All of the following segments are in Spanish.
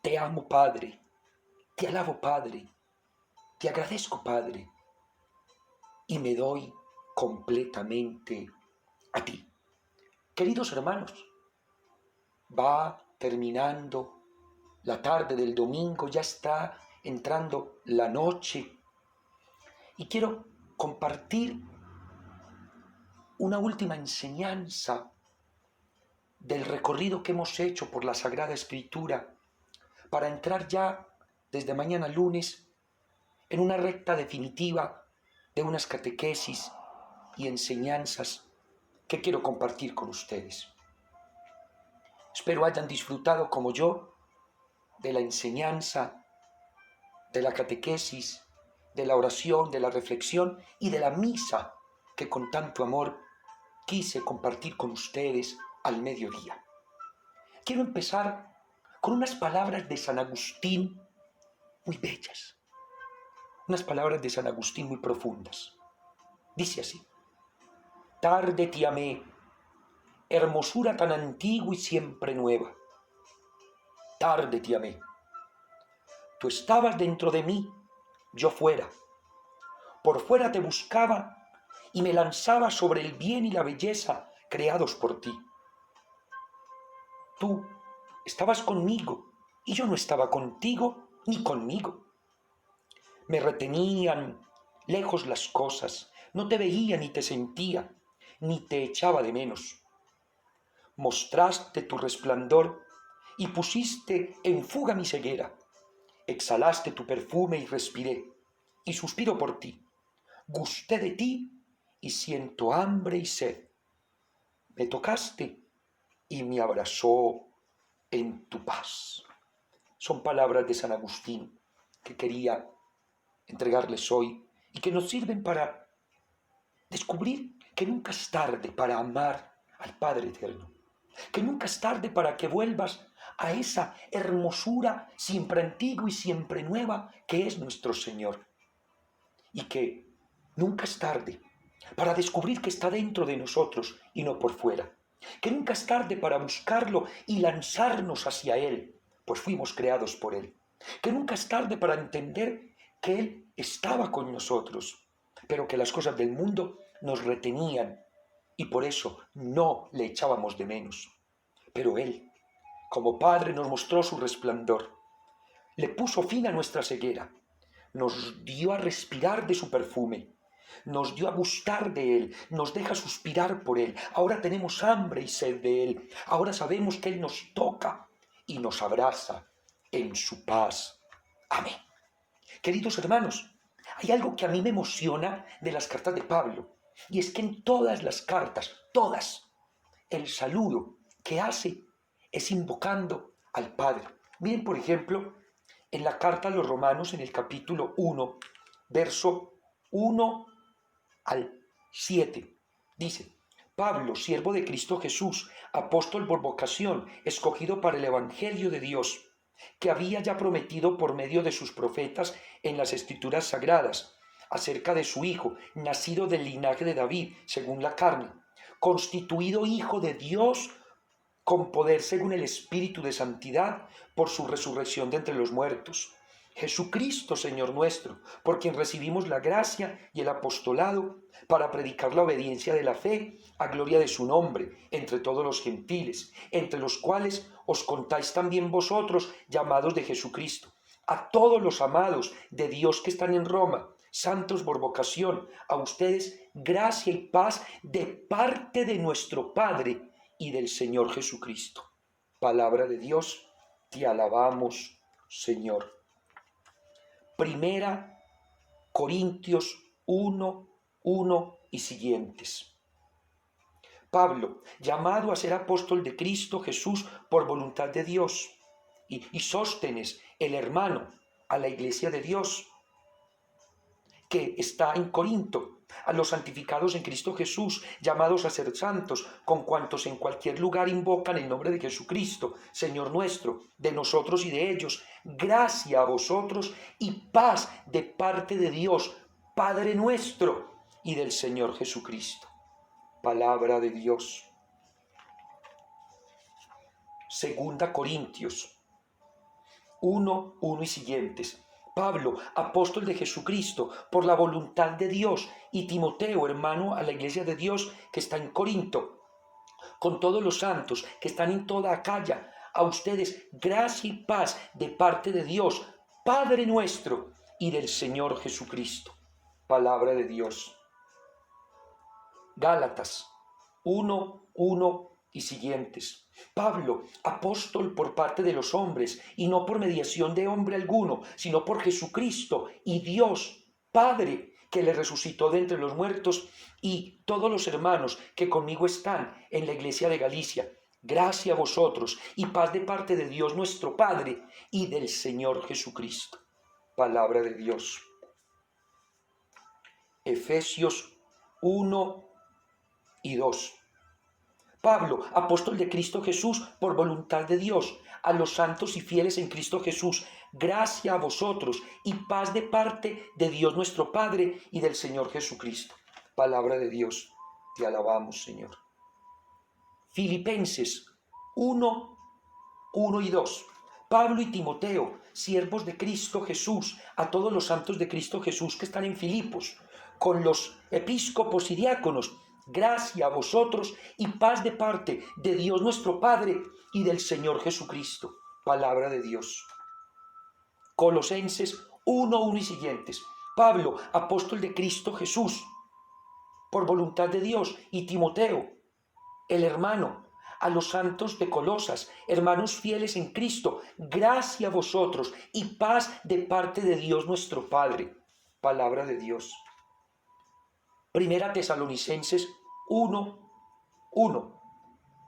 Te amo, Padre, te alabo, Padre, te agradezco, Padre, y me doy completamente a ti. Queridos hermanos, va terminando la tarde del domingo, ya está entrando la noche y quiero compartir una última enseñanza del recorrido que hemos hecho por la Sagrada Escritura para entrar ya desde mañana lunes en una recta definitiva de unas catequesis y enseñanzas que quiero compartir con ustedes. Espero hayan disfrutado como yo de la enseñanza, de la catequesis, de la oración, de la reflexión y de la misa que con tanto amor quise compartir con ustedes al mediodía. Quiero empezar con unas palabras de San Agustín muy bellas, unas palabras de San Agustín muy profundas. Dice así: tarde te amé, hermosura tan antigua y siempre nueva. Tarde te amé. Tú estabas dentro de mí, yo fuera. Por fuera te buscaba y me lanzaba sobre el bien y la belleza creados por ti. Tú estabas conmigo y yo no estaba contigo ni conmigo. Me retenían lejos las cosas, no te veía ni te sentía, ni te echaba de menos. Mostraste tu resplandor y pusiste en fuga mi ceguera. Exhalaste tu perfume y respiré, y suspiro por ti. Gusté de ti y siento hambre y sed. Me tocaste y me abrazó en tu paz. Son palabras de San Agustín que quería entregarles hoy y que nos sirven para descubrir que nunca es tarde para amar al Padre Eterno, que nunca es tarde para que vuelvas a esa hermosura siempre antigua y siempre nueva que es nuestro Señor, y que nunca es tarde para descubrir que está dentro de nosotros y no por fuera, que nunca es tarde para buscarlo y lanzarnos hacia Él, pues fuimos creados por Él, que nunca es tarde para entender que Él estaba con nosotros, pero que las cosas del mundo nos retenían y por eso no le echábamos de menos. Pero Él, como Padre, nos mostró su resplandor, le puso fin a nuestra ceguera, nos dio a respirar de su perfume, nos dio a gustar de Él, nos deja suspirar por Él. Ahora tenemos hambre y sed de Él, ahora sabemos que Él nos toca y nos abraza en su paz. Amén. Queridos hermanos, hay algo que a mí me emociona de las cartas de Pablo, y es que en todas las cartas, todas, el saludo que hace es invocando al Padre. Miren, por ejemplo, en la carta a los Romanos, en el capítulo 1, verso 1 al 7, dice: Pablo, siervo de Cristo Jesús, apóstol por vocación, escogido para el Evangelio de Dios, que había ya prometido por medio de sus profetas en las Escrituras Sagradas, acerca de su Hijo, nacido del linaje de David, según la carne, constituido Hijo de Dios con poder según el Espíritu de Santidad, por su resurrección de entre los muertos. Jesucristo, Señor nuestro, por quien recibimos la gracia y el apostolado para predicar la obediencia de la fe a gloria de su nombre entre todos los gentiles, entre los cuales os contáis también vosotros, llamados de Jesucristo. A todos los amados de Dios que están en Roma, santos por vocación, a ustedes gracia y paz de parte de nuestro Padre y del Señor Jesucristo. Palabra de Dios, te alabamos, Señor. Primera Corintios 1, 1 y siguientes. Pablo, llamado a ser apóstol de Cristo Jesús por voluntad de Dios, y Sóstenes, el hermano, a la iglesia de Dios que está en Corinto, a los santificados en Cristo Jesús, llamados a ser santos, con cuantos en cualquier lugar invocan el nombre de Jesucristo, Señor nuestro, de nosotros y de ellos, gracia a vosotros y paz de parte de Dios, Padre nuestro, y del Señor Jesucristo. Palabra de Dios. Segunda Corintios 1 y siguientes. Pablo, apóstol de Jesucristo, por la voluntad de Dios, y Timoteo, hermano a la iglesia de Dios que está en Corinto, con todos los santos que están en toda Acaya, a ustedes gracia y paz de parte de Dios, Padre nuestro, y del Señor Jesucristo. Palabra de Dios. Gálatas 1 y siguientes. Pablo, apóstol por parte de los hombres, y no por mediación de hombre alguno, sino por Jesucristo y Dios, Padre, que le resucitó de entre los muertos, y todos los hermanos que conmigo están en la iglesia de Galicia. Gracia a vosotros y paz de parte de Dios nuestro Padre y del Señor Jesucristo. Palabra de Dios. Efesios 1 y 2. Pablo, apóstol de Cristo Jesús, por voluntad de Dios, a los santos y fieles en Cristo Jesús, gracia a vosotros y paz de parte de Dios nuestro Padre y del Señor Jesucristo. Palabra de Dios, te alabamos, Señor. Filipenses 1 y 2. Pablo y Timoteo, siervos de Cristo Jesús, a todos los santos de Cristo Jesús que están en Filipos, con los episcopos y diáconos, gracia a vosotros y paz de parte de Dios nuestro Padre y del Señor Jesucristo. Palabra de Dios. Colosenses 1 y siguientes. Pablo, apóstol de Cristo Jesús, por voluntad de Dios, y Timoteo, el hermano, a los santos de Colosas, hermanos fieles en Cristo, gracia a vosotros y paz de parte de Dios nuestro Padre. Palabra de Dios. Primera Tesalonicenses 1.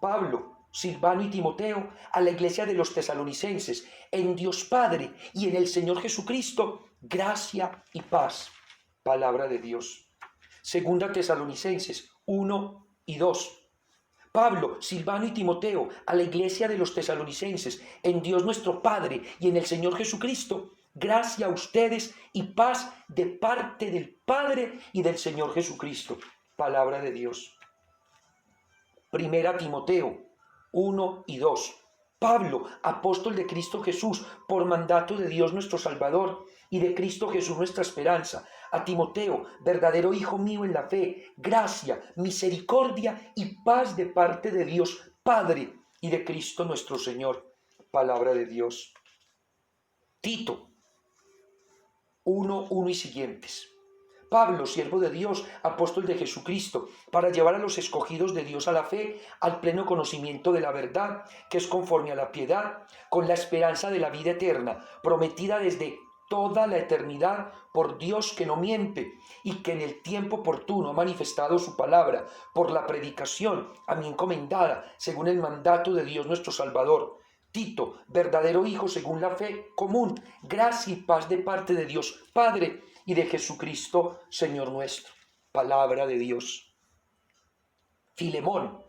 Pablo, Silvano y Timoteo, a la iglesia de los tesalonicenses, en Dios Padre y en el Señor Jesucristo, gracia y paz. Palabra de Dios. Segunda Tesalonicenses 1 y 2. Pablo, Silvano y Timoteo, a la iglesia de los tesalonicenses, en Dios nuestro Padre y en el Señor Jesucristo, gracia a ustedes y paz de parte del Padre y del Señor Jesucristo. Palabra de Dios. Primera Timoteo 1 y 2. Pablo, apóstol de Cristo Jesús, por mandato de Dios nuestro Salvador y de Cristo Jesús nuestra esperanza, a Timoteo, verdadero hijo mío en la fe, gracia, misericordia y paz de parte de Dios Padre y de Cristo nuestro Señor. Palabra de Dios. Tito 1 y siguientes. Pablo, siervo de Dios, apóstol de Jesucristo, para llevar a los escogidos de Dios a la fe, al pleno conocimiento de la verdad, que es conforme a la piedad, con la esperanza de la vida eterna, prometida desde toda la eternidad por Dios que no miente, y que en el tiempo oportuno ha manifestado su palabra, por la predicación a mí encomendada, según el mandato de Dios nuestro Salvador. Tito, verdadero hijo según la fe común, gracia y paz de parte de Dios Padre y de Jesucristo, Señor nuestro. Palabra de Dios. Filemón.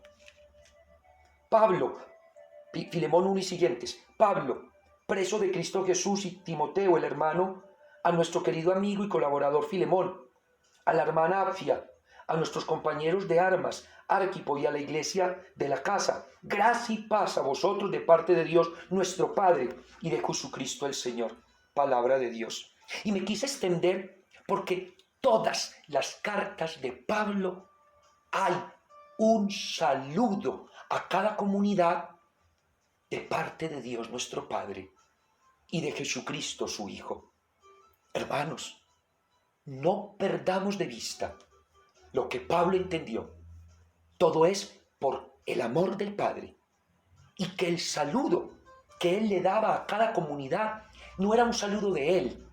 Filemón 1 y siguientes. Pablo, preso de Cristo Jesús, y Timoteo, el hermano, a nuestro querido amigo y colaborador Filemón, a la hermana Apfia, a nuestros compañeros de armas, Arquipo, y a la iglesia de la casa. Gracia y paz a vosotros de parte de Dios nuestro Padre y de Jesucristo el Señor. Palabra de Dios. Y me quise extender porque todas las cartas de Pablo hay un saludo a cada comunidad de parte de Dios nuestro Padre y de Jesucristo su Hijo. Hermanos, no perdamos de vista lo que Pablo entendió. Todo es por el amor del Padre, y que el saludo que él le daba a cada comunidad no era un saludo de él.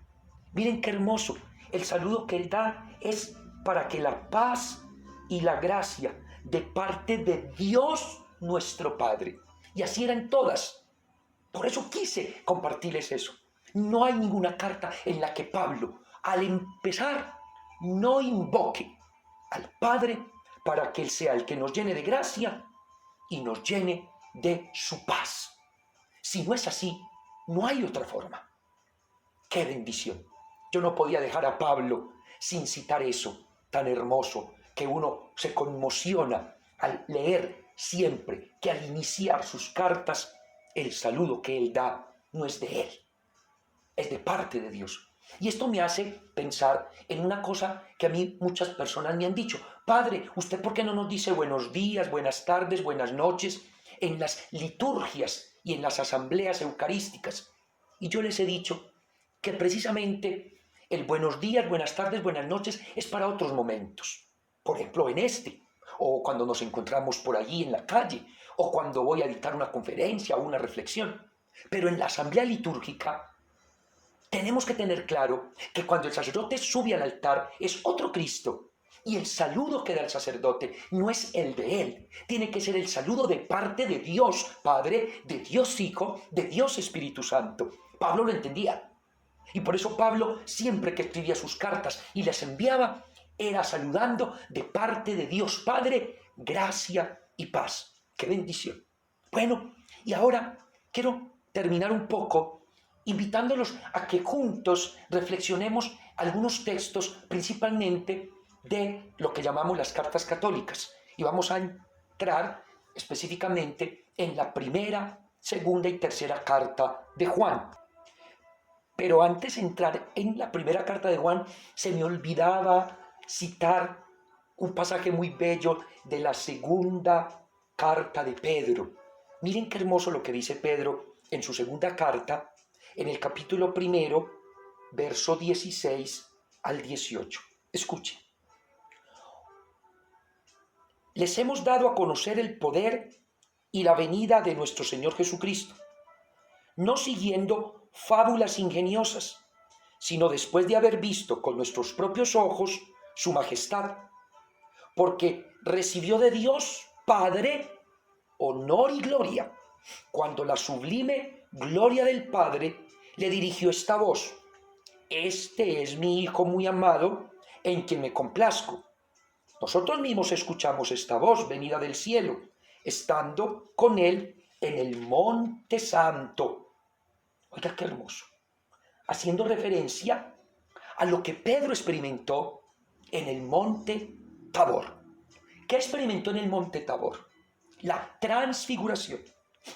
Miren qué hermoso, el saludo que él da es para que la paz y la gracia de parte de Dios nuestro Padre. Y así eran todas. Por eso quise compartirles eso. No hay ninguna carta en la que Pablo, al empezar, no invoque al Padre para que Él sea el que nos llene de gracia y nos llene de su paz. Si no es así, no hay otra forma. ¡Qué bendición! Yo no podía dejar a Pablo sin citar eso tan hermoso que uno se conmociona al leer siempre que al iniciar sus cartas el saludo que él da no es de él, es de parte de Dios. Y esto me hace pensar en una cosa que a mí muchas personas me han dicho: Padre, ¿usted por qué no nos dice buenos días, buenas tardes, buenas noches en las liturgias y en las asambleas eucarísticas? Y yo les he dicho que precisamente el buenos días, buenas tardes, buenas noches es para otros momentos. Por ejemplo, en este, o cuando nos encontramos por allí en la calle, o cuando voy a dictar una conferencia o una reflexión. Pero en la asamblea litúrgica tenemos que tener claro que cuando el sacerdote sube al altar es otro Cristo, y el saludo que da el sacerdote no es el de él, tiene que ser el saludo de parte de Dios Padre, de Dios Hijo, de Dios Espíritu Santo. Pablo lo entendía, y por eso Pablo, siempre que escribía sus cartas y las enviaba, era saludando de parte de Dios Padre, gracia y paz. ¡Qué bendición! Bueno, y ahora quiero terminar un poco invitándolos a que juntos reflexionemos algunos textos, principalmente de lo que llamamos las cartas católicas. Y vamos a entrar específicamente en la primera, segunda y tercera carta de Juan. Pero antes de entrar en la primera carta de Juan, se me olvidaba citar un pasaje muy bello de la segunda carta de Pedro. Miren qué hermoso lo que dice Pedro en su segunda carta, en el capítulo primero, verso 16 al 18. Escuchen. Les hemos dado a conocer el poder y la venida de nuestro Señor Jesucristo, no siguiendo fábulas ingeniosas, sino después de haber visto con nuestros propios ojos su majestad, porque recibió de Dios Padre honor y gloria, cuando la sublime gloria del Padre le dirigió esta voz: este es mi Hijo muy amado, en quien me complazco. Nosotros mismos escuchamos esta voz venida del cielo, estando con él en el monte santo. Oiga, qué hermoso. Haciendo referencia a lo que Pedro experimentó en el monte Tabor. ¿Qué experimentó en el monte Tabor? La transfiguración.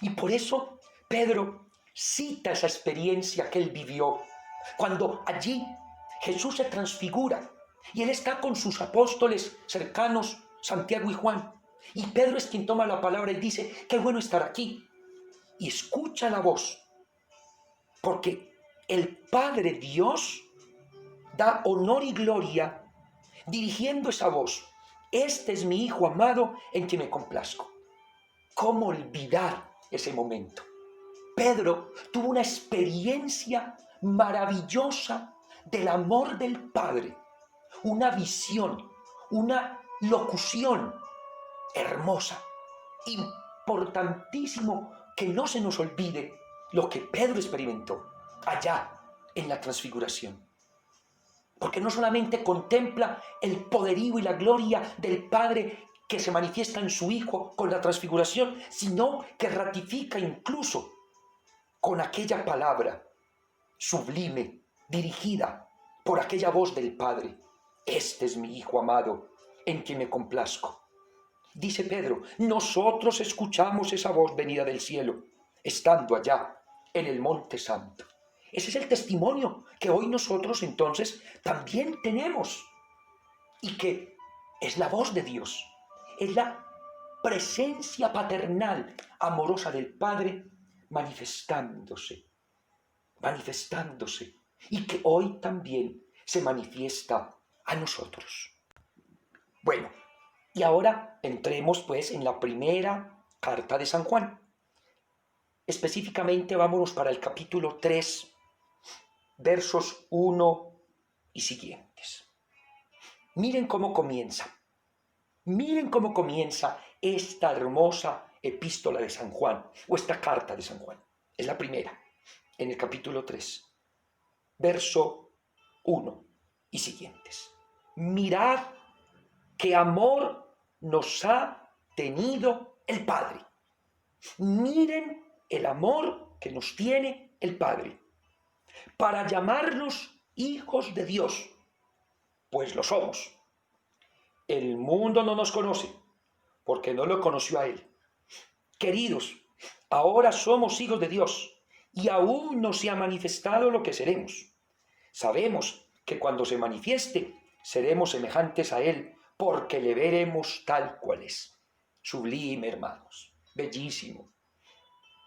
Y por eso Pedro cita esa experiencia que él vivió, cuando allí Jesús se transfigura y él está con sus apóstoles cercanos, Santiago y Juan. Y Pedro es quien toma la palabra y dice: qué bueno estar aquí. Y escucha la voz, porque el Padre Dios da honor y gloria dirigiendo esa voz: este es mi Hijo amado en quien me complazco. ¿Cómo olvidar ese momento? Pedro tuvo una experiencia maravillosa del amor del Padre, una visión, una locución hermosa. Importantísimo que no se nos olvide lo que Pedro experimentó allá en la transfiguración. Porque no solamente contempla el poderío y la gloria del Padre que se manifiesta en su Hijo con la transfiguración, sino que ratifica incluso con aquella palabra sublime, dirigida por aquella voz del Padre: este es mi Hijo amado, en quien me complazco. Dice Pedro, nosotros escuchamos esa voz venida del cielo, estando allá en el Monte Santo. Ese es el testimonio que hoy nosotros entonces también tenemos, y que es la voz de Dios, es la presencia paternal, amorosa del Padre manifestándose, y que hoy también se manifiesta a nosotros. Bueno, y ahora entremos pues en la primera carta de San Juan. Específicamente vámonos para el capítulo 3, versos 1 y siguientes. Miren cómo comienza esta hermosa epístola de San Juan, o esta carta de San Juan. Es la primera, en el capítulo 3, verso 1 y siguientes. Mirad qué amor nos ha tenido el Padre. Miren el amor que nos tiene el Padre, para llamarnos hijos de Dios, pues lo somos. El mundo no nos conoce, porque no lo conoció a Él. Queridos, ahora somos hijos de Dios, y aún no se ha manifestado lo que seremos. Sabemos que cuando se manifieste, seremos semejantes a Él, porque le veremos tal cual es. Sublime, hermanos, bellísimo.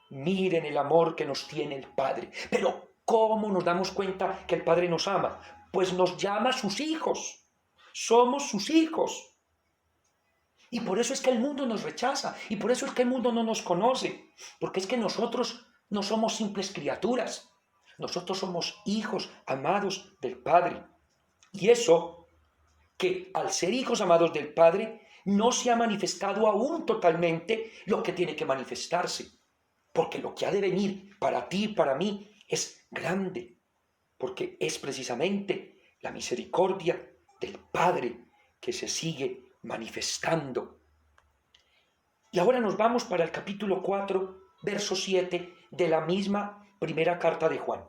Miren el amor que nos tiene el Padre. Pero, ¿cómo nos damos cuenta que el Padre nos ama? Pues nos llama sus hijos. Somos sus hijos. Y por eso es que el mundo nos rechaza. Y por eso es que el mundo no nos conoce. Porque es que nosotros no somos simples criaturas. Nosotros somos hijos amados del Padre. Y eso, que al ser hijos amados del Padre, no se ha manifestado aún totalmente lo que tiene que manifestarse. Porque lo que ha de venir para ti y para mí es grande. Porque es precisamente la misericordia del Padre que se sigue manifestando. Y ahora nos vamos para el capítulo 4, verso 7 de la misma primera carta de Juan.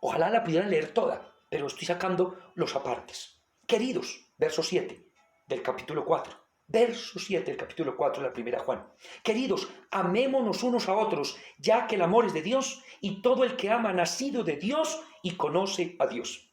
Ojalá la pudieran leer toda, pero estoy sacando los apartes. Queridos, verso 7 del capítulo 4. Verso 7 del capítulo 4 de la primera Juan. Queridos, amémonos unos a otros, ya que el amor es de Dios, y todo el que ama ha nacido de Dios y conoce a Dios.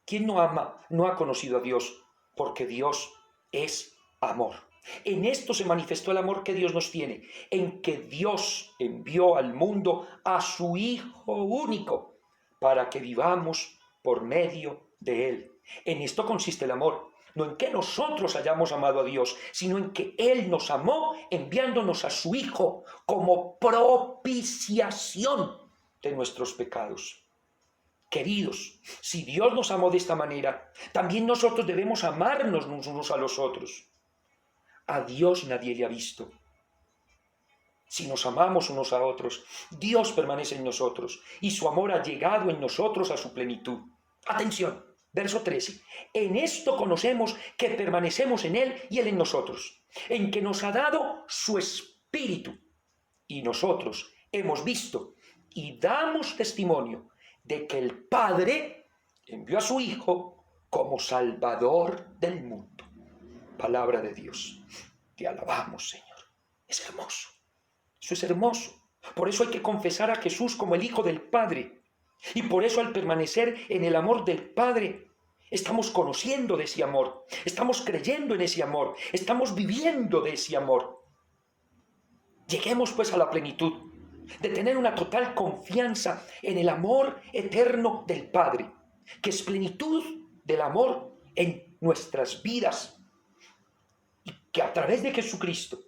¿Quién no ama no ha conocido a Dios? Porque Dios es amor. En esto se manifestó el amor que Dios nos tiene, en que Dios envió al mundo a su Hijo único, para que vivamos por medio de Él. En esto consiste el amor, no en que nosotros hayamos amado a Dios, sino en que Él nos amó enviándonos a su Hijo como propiciación de nuestros pecados. Queridos, si Dios nos amó de esta manera, también nosotros debemos amarnos unos a los otros. A Dios nadie le ha visto. Si nos amamos unos a otros, Dios permanece en nosotros y su amor ha llegado en nosotros a su plenitud. Atención, verso 13. En esto conocemos que permanecemos en Él y Él en nosotros, en que nos ha dado su Espíritu. Y nosotros hemos visto y damos testimonio de que el Padre envió a su Hijo como Salvador del mundo. Palabra de Dios. Te alabamos, Señor. Es hermoso. Eso es hermoso. Por eso hay que confesar a Jesús como el Hijo del Padre. Y por eso al permanecer en el amor del Padre, estamos conociendo de ese amor, estamos creyendo en ese amor, estamos viviendo de ese amor. Lleguemos pues a la plenitud de tener una total confianza en el amor eterno del Padre, que es plenitud del amor en nuestras vidas. Y que a través de Jesucristo,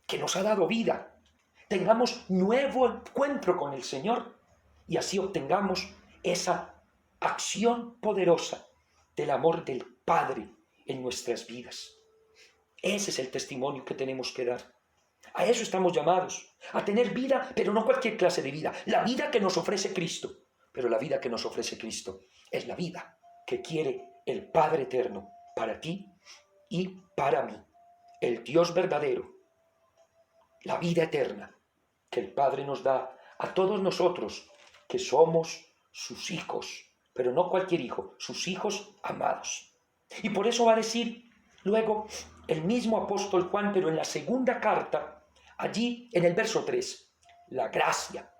que nos ha dado vida, tengamos nuevo encuentro con el Señor y así obtengamos esa acción poderosa del amor del Padre en nuestras vidas. Ese es el testimonio que tenemos que dar. A eso estamos llamados, a tener vida, pero no cualquier clase de vida, la vida que nos ofrece Cristo. Pero la vida que nos ofrece Cristo es la vida que quiere el Padre eterno para ti y para mí, el Dios verdadero, la vida eterna que el Padre nos da a todos nosotros que somos sus hijos, pero no cualquier hijo, sus hijos amados. Y por eso va a decir luego el mismo apóstol Juan, pero en la segunda carta, allí en el verso 3, la gracia,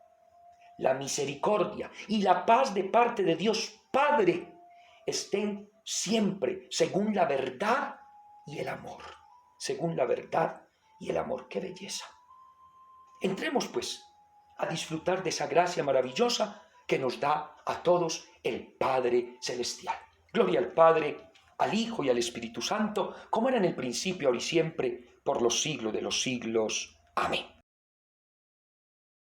la misericordia y la paz de parte de Dios Padre estén siempre según la verdad y el amor. Según la verdad y el amor. ¡Qué belleza! Entremos pues a disfrutar de esa gracia maravillosa que nos da a todos el Padre Celestial. Gloria al Padre, al Hijo y al Espíritu Santo, como era en el principio, ahora y siempre, por los siglos de los siglos. Amén.